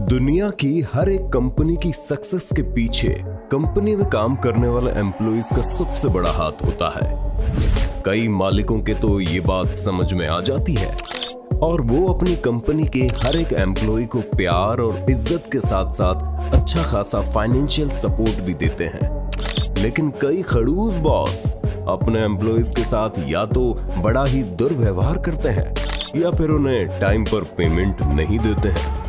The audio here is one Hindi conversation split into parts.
दुनिया की हर एक कंपनी की सक्सेस के पीछे कंपनी में काम करने वाले एम्प्लॉइज का सबसे बड़ा हाथ होता है। कई मालिकों के तो ये बात समझ में आ जाती है और वो अपनी कंपनी के हर एक एम्प्लॉय को प्यार और इज्जत के साथ साथ अच्छा खासा फाइनेंशियल सपोर्ट भी देते हैं। लेकिन कई खड़ूस बॉस अपने एम्प्लॉइज के साथ या तो बड़ा ही दुर्व्यवहार करते हैं या फिर उन्हें टाइम पर पेमेंट नहीं देते हैं।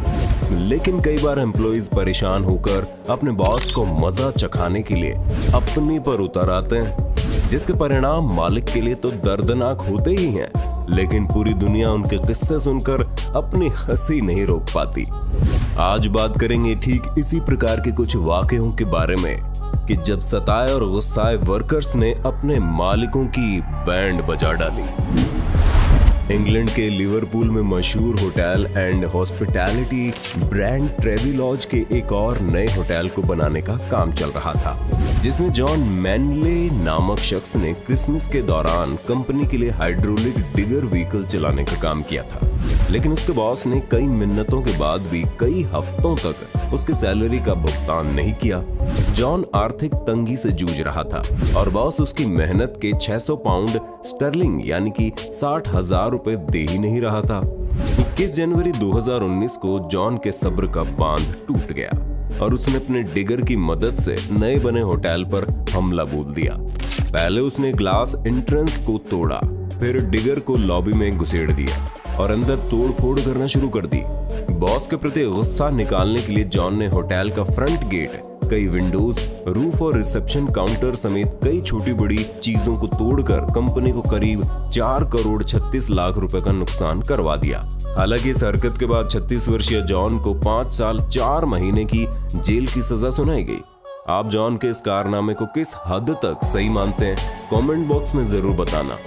लेकिन कई बार एम्प्लॉइज परेशान होकर अपने बॉस को मजा चखाने के लिए अपने पर उतर आते हैं, जिसके परिणाम मालिक के लिए तो दर्दनाक होते ही हैं, लेकिन पूरी दुनिया उनके किस्से सुनकर अपनी हंसी नहीं रोक पाती। आज बात करेंगे ठीक इसी प्रकार के कुछ वाकयों के बारे में कि जब सताए और गुस्साए वर्कर्स ने अपने मालिकों की बैंड बजा डाली। इंग्लैंड के लिवरपूल में मशहूर होटल एंड हॉस्पिटैलिटी ब्रांड ट्रेविलॉज के एक और नए होटल को बनाने का काम चल रहा था, जिसमें जॉन मैनले नामक शख्स ने क्रिसमस के दौरान कंपनी के लिए हाइड्रोलिक डिगर व्हीकल चलाने का काम किया था। लेकिन उसके बॉस ने कई मिन्नतों के बाद भी कई हफ्तों तक उसकी सैलरी का भुगतान नहीं किया। जॉन आर्थिक तंगी से जूझ रहा था और बॉस उसकी मेहनत के 600 पाउंड स्टर्लिंग यानी कि 60,000 रुपए दे ही नहीं रहा था। 21 जनवरी 2019 को जॉन के सब्र का बांध टूट गया और उसने अपने डिगर की मदद से नए बने होटल पर हमला बोल दिया। पहले उसने ग्लास एंट्रेंस को तोड़ा, फिर डिगर को लॉबी में घुसेड़ दिया और अंदर तोड़ फोड़ करना शुरू कर दी। बॉस के प्रति गुस्सा निकालने के लिए जॉन ने होटल का फ्रंट गेट, कई विंडोज, रूफ और रिसेप्शन काउंटर समेत कई छोटी बड़ी चीजों को तोड़कर कंपनी को करीब 4 करोड़ 36 लाख रुपए का नुकसान करवा दिया। हालांकि इस हरकत के बाद 36 वर्षीय जॉन को 5 साल 4 महीने की जेल की सजा सुनाई गई। आप जॉन के इस कारनामे को किस हद तक सही मानते हैं, कमेंट बॉक्स में जरूर बताना।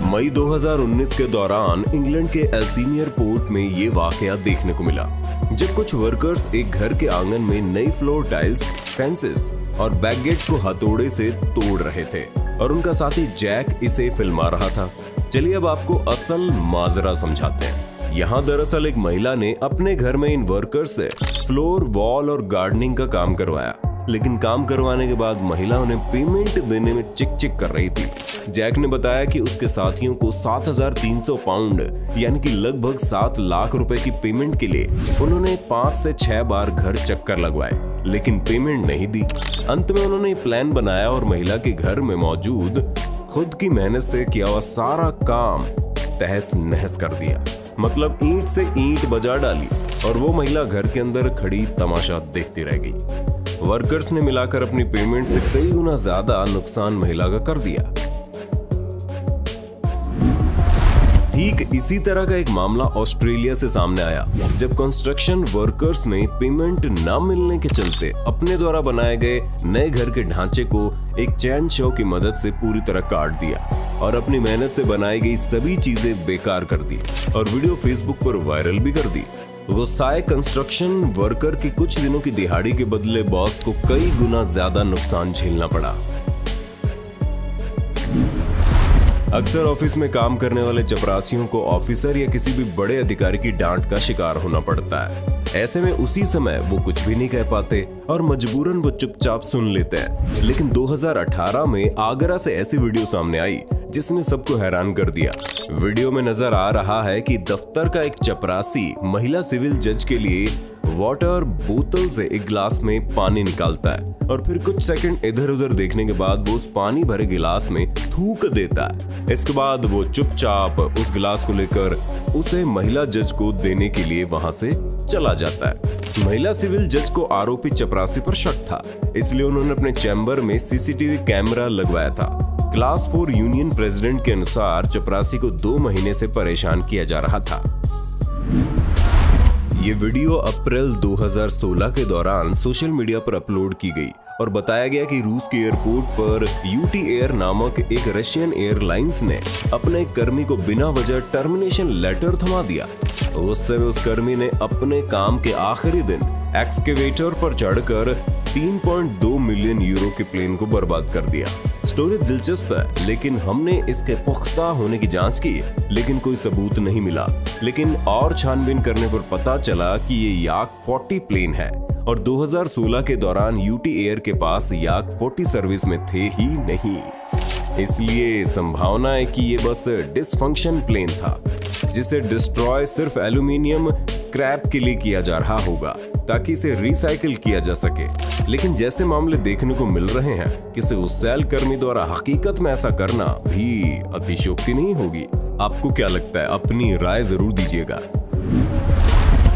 मई 2019 के दौरान इंग्लैंड के एल्सीनियर पोर्ट में ये वाकया देखने को मिला, जब कुछ वर्कर्स एक घर के आंगन में नई फ्लोर टाइल्स, फेंसेस और बैकगेट को हथौड़े से तोड़ रहे थे और उनका साथी जैक इसे फिल्मा रहा था। चलिए अब आपको असल माजरा समझाते हैं। यहाँ दरअसल एक महिला ने अपने घर में इन वर्कर्स से फ्लोर, वॉल और गार्डनिंग का काम करवाया, लेकिन काम करवाने के बाद महिला उन्हें पेमेंट देने में चिक कर रही थी। जैक ने बताया कि उसके साथियों को 7,300 पाउंड यानी कि लगभग 7 लाख रुपए की पेमेंट के लिए उन्होंने 5 से 6 बार घर चक्कर लगवाए, लेकिन पेमेंट नहीं दी। अंत में उन्होंने प्लान बनाया और महिला के घर में मौजूद खुद की मेहनत से किया हुआ सारा काम तहस नहस कर दिया। मतलब ईंट से ईंट बजा डाली और वो महिला घर के अंदर खड़ी तमाशा देखती रह गई। वर्कर्स ने मिलाकर अपनी पेमेंट से कई गुना ज्यादा नुकसान महिला का कर दिया। ठीक इसी तरह का एक मामला ऑस्ट्रेलिया से सामने आया, जब कंस्ट्रक्शन वर्कर्स ने पेमेंट न मिलने के चलते अपने द्वारा बनाए गए नए घर के ढांचे को एक चैन शो की मदद से पूरी तरह काट दिया और अपनी मेहनत से बनाई गई सभी चीजें बेकार कर दी और वीडियो फेसबुक पर वायरल भी कर दी। गुस्साए कंस्ट्रक्शन वर्कर की कुछ दिनों की दिहाड़ी के बदले बॉस को कई गुना ज्यादा नुकसान झेलना पड़ा। अक्सर ऑफिस में काम करने वाले चपरासियों को ऑफिसर या किसी भी बड़े अधिकारी की डांट का शिकार होना पड़ता है। ऐसे में उसी समय वो कुछ भी नहीं कह पाते और मजबूरन वो चुपचाप सुन लेते हैं। लेकिन 2018 में आगरा से ऐसी वीडियो सामने आई जिसने सबको हैरान कर दिया। वीडियो में नजर आ रहा है कि दफ्तर का एक चपरासी महिला सिविल जज के लिए वाटर बोतल से एक गिलास में पानी निकालता है और फिर कुछ सेकंड इधर उधर देखने के बाद वो उस पानी भरे गिलास में थूक देता है। इसके बाद वो चुपचाप उस गिलास को लेकर उसे महिला जज को देने के लिए वहां से चला जाता है। महिला सिविल जज को आरोपी चपरासी पर शक था, इसलिए उन्होंने अपने चैम्बर में सीसीटीवी कैमरा लगवाया था। क्लास 4 यूनियन प्रेसिडेंट के अनुसार चपरासी को 2 महीने से परेशान किया जा रहा था। ये वीडियो अप्रैल 2016 के दौरान सोशल मीडिया पर अपलोड की गई और बताया गया कि रूस के एयरपोर्ट पर यूटी एयर नामक एक रशियन एयरलाइंस ने अपने एक कर्मी को बिना वजह टर्मिनेशन लेटर थमा दिया। उस समय उस कर्मी ने अपने काम के आखिरी दिन एक्सकेवेटर पर चढ़कर 3.2 मिलियन यूरो के प्लेन को बर्बाद कर दिया। स्टोरी दिलचस्प है, लेकिन हमने इसके पुख्ता होने की जांच की, लेकिन कोई सबूत नहीं मिला। लेकिन और छानबीन करने पर पता चला कि ये याक 40 प्लेन है और 2016 के दौरान यूटी एयर के पास याक 40 सर्विस में थे ही नहीं। इसलिए संभावना है कि ये बस डिसफंक्शन प्लेन था, जिसे डिस्ट्रॉय सिर्फ एल्यूमिनियम स्क्रैप के लिए किया जा रहा होगा ताकि इसे रिसाइकिल किया जा सके। लेकिन जैसे मामले देखने को मिल रहे हैं, किसी उस्सैल कर्मी द्वारा हकीकत में ऐसा करना भी अतिशयोक्ति नहीं होगी। आपको क्या लगता है? अपनी राय जरूर दीजिएगा।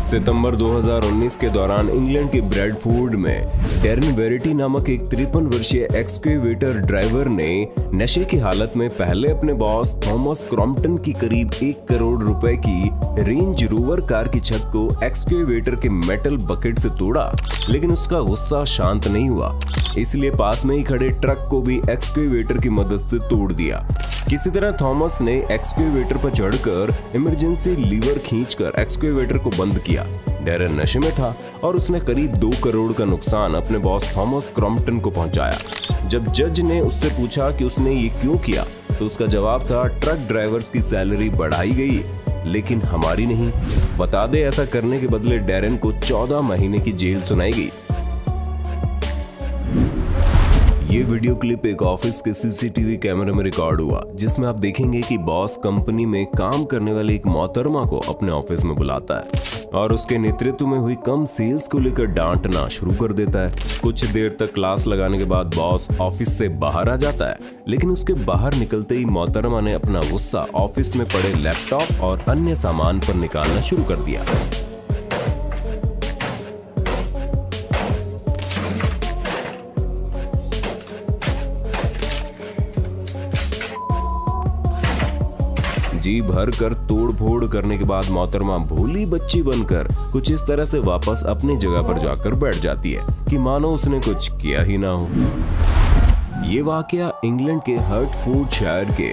सितंबर 2019 के दौरान इंग्लैंड के ब्रेडफोर्ड में डेरन वेरिटी नामक एक 53 वर्षीय एक्सकेवेटर ड्राइवर ने नशे की हालत में पहले अपने बॉस थॉमस क्रॉम्पटन की करीब 1 करोड़ रुपए की रेंज रोवर कार की छत को एक्सकेवेटर के मेटल बकेट से तोड़ा, लेकिन उसका गुस्सा शांत नहीं हुआ, इसलिए पास में ही खड़े ट्रक को भी एक्सकेवेटर की मदद से तोड़ दिया। किसी तरह थॉमस ने एक्सकेवेटर पर चढ़कर इमरजेंसी लीवर खींचकर एक्सकेवेटर को बंद किया। डेरन नशे में था और उसने करीब 2 करोड़ का नुकसान अपने बॉस थॉमस क्रॉम्पटन को पहुंचाया। जब जज ने उससे पूछा कि उसने ये क्यों किया, तो उसका जवाब था, ट्रक ड्राइवर्स की सैलरी बढ़ाई गई, लेकिन हमारी नहीं। बता दे, ऐसा करने के बदले डेरन को 14 महीने की जेल सुनाई गई। ये वीडियो क्लिप एक ऑफिस के सीसीटीवी कैमरे में रिकॉर्ड हुआ, जिसमें आप देखेंगे कि बॉस कंपनी में काम करने वाले एक मोहतरमा को अपने ऑफिस में बुलाता है और उसके नेतृत्व में हुई कम सेल्स को लेकर डांटना शुरू कर देता है। कुछ देर तक क्लास लगाने के बाद बॉस ऑफिस से बाहर आ जाता है, लेकिन उसके बाहर निकलते ही मोहतरमा ने अपना गुस्सा ऑफिस में पड़े लैपटॉप और अन्य सामान पर निकालना शुरू कर दिया। जी भर कर तोड़ फोड़ करने के बाद मोहतरमा भोली बच्ची बनकर कुछ इस तरह से वापस अपनी जगह पर जाकर बैठ जाती है कि मानो उसने कुछ किया ही ना हो। ये वाकया इंग्लैंड के हर्टफोर्डशायर के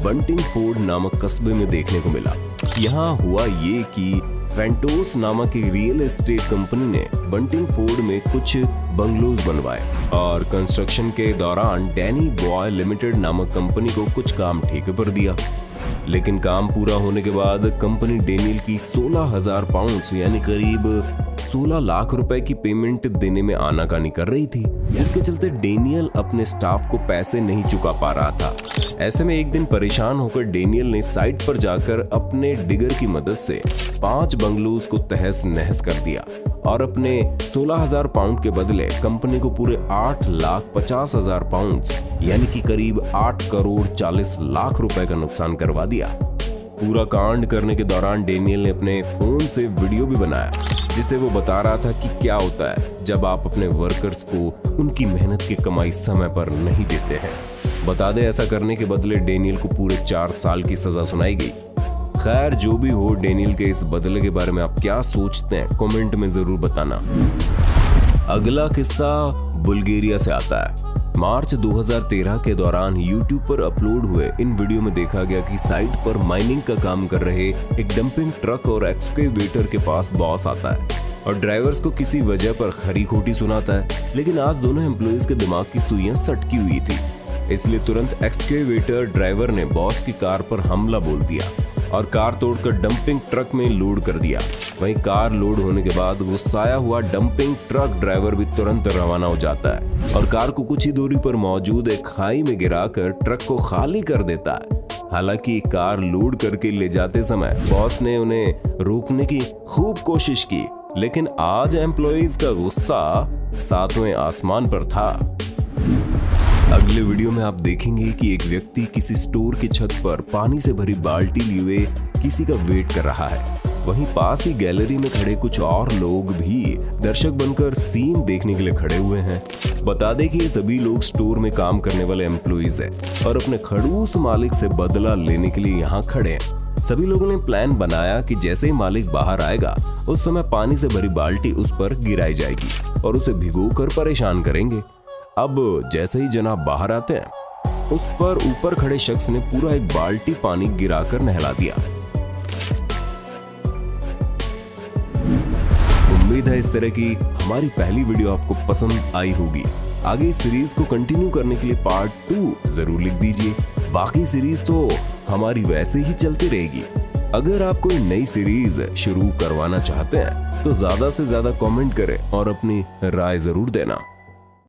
बंटिंगफोर्ड नामक कस्बे में देखने को मिला। यहाँ हुआ ये कि फैंटोस नामक एक रियल एस्टेट कंपनी ने बंटिंगफोर्ड में कुछ बंगलोज बनवाए और कंस्ट्रक्शन के दौरान डैनी बॉय लिमिटेड नामक कंपनी को कुछ काम ठेके पर दिया। लेकिन काम पूरा होने के बाद कंपनी डेनियल की 16,000 पाउंड्स यानी करीब 16 लाख रुपए की पेमेंट देने में आनाकानी कर रही थी, जिसके चलते डेनियल अपने स्टाफ को पैसे नहीं चुका पा रहा था। ऐसे में एक दिन परेशान होकर डेनियल ने साइट पर जाकर अपने डिगर की मदद से 5 बंगलोज को तहस नहस कर दिया और अपने 16,000 पाउंड के बदले कंपनी को पूरे 8,50,000 पाउंड्स यानी कि करीब 8 करोड़ 40 लाख रुपए का नुकसान करवा दिया। पूरा कांड करने के दौरान डेनियल ने अपने फोन से वीडियो भी बनाया, जिसे वो बता रहा था कि क्या होता है जब आप अपने वर्कर्स को उनकी मेहनत की कमाई समय पर नहीं देते हैं। बता दें, ऐसा करने के बदले डेनियल को पूरे 4 साल की सजा सुनाई गई। खैर, जो भी हो, डेनियल के इस बदले के बारे में आप क्या सोचते हैं, कमेंट में जरूर बताना। अगला किस्सा बुल्गारिया से आता है। मार्च 2013 के दौरान YouTube पर अपलोड हुए इन वीडियो में देखा गया कि साइट पर माइनिंग का काम कर रहे एक डंपिंग ट्रक और एक्सकेवेटर के पास बॉस आता है और ड्राइवर्स को किसी वजह पर खरी खोटी सुनाता है। लेकिन आज दोनों एम्प्लॉइज के दिमाग की सुइयां सटकी हुई थी, इसलिए तुरंत एक्सकेवेटर ड्राइवर ने बॉस की कार पर हमला बोल दिया और कार तोड़कर डंपिंग ट्रक में लोड कर दिया। वहीं कार लोड होने के बाद गुस्साया हुआ डंपिंग ट्रक ड्राइवर भी तुरंत रवाना हो जाता है और कार को कुछ ही दूरी पर मौजूद एक खाई में गिराकर ट्रक को खाली कर देता है। हालांकि कार लोड करके ले जाते समय बॉस ने उन्हें रोकने की खूब कोशिश की, लेकिन आज एम्प्लॉइज का गुस्सा 7वें आसमान पर था। अगले वीडियो में आप देखेंगे कि एक व्यक्ति किसी स्टोर की छत पर पानी से भरी बाल्टी लिए हुए किसी का वेट कर रहा है। वहीं पास ही गैलरी में खड़े कुछ और लोग भी दर्शक बनकर सीन देखने के लिए खड़े हुए हैं। बता दें कि ये सभी लोग स्टोर में काम करने वाले एम्प्लॉइज हैं और अपने खड़ूस मालिक से बदला लेने के लिए यहाँ खड़े हैं। सभी लोगों ने प्लान बनाया कि जैसे ही मालिक बाहर आएगा, उस समय पानी से भरी बाल्टी उस पर गिराई जाएगी और उसे भिगोकर परेशान करेंगे। अब जैसे ही जनाब बाहर आते हैं, उस पर ऊपर खड़े शख्स ने पूरा एक बाल्टी पानी गिराकर नहला दिया। उम्मीद है इस तरह की हमारी पहली वीडियो आपको पसंद आई होगी। आगे इस सीरीज को कंटिन्यू करने के लिए पार्ट 2 जरूर लिख दीजिए। बाकी सीरीज तो हमारी वैसे ही चलती रहेगी। अगर आप कोई नई सीरीज शुरू करवाना चाहते हैं तो ज्यादा से ज्यादा कमेंट करें और अपनी राय जरूर देना।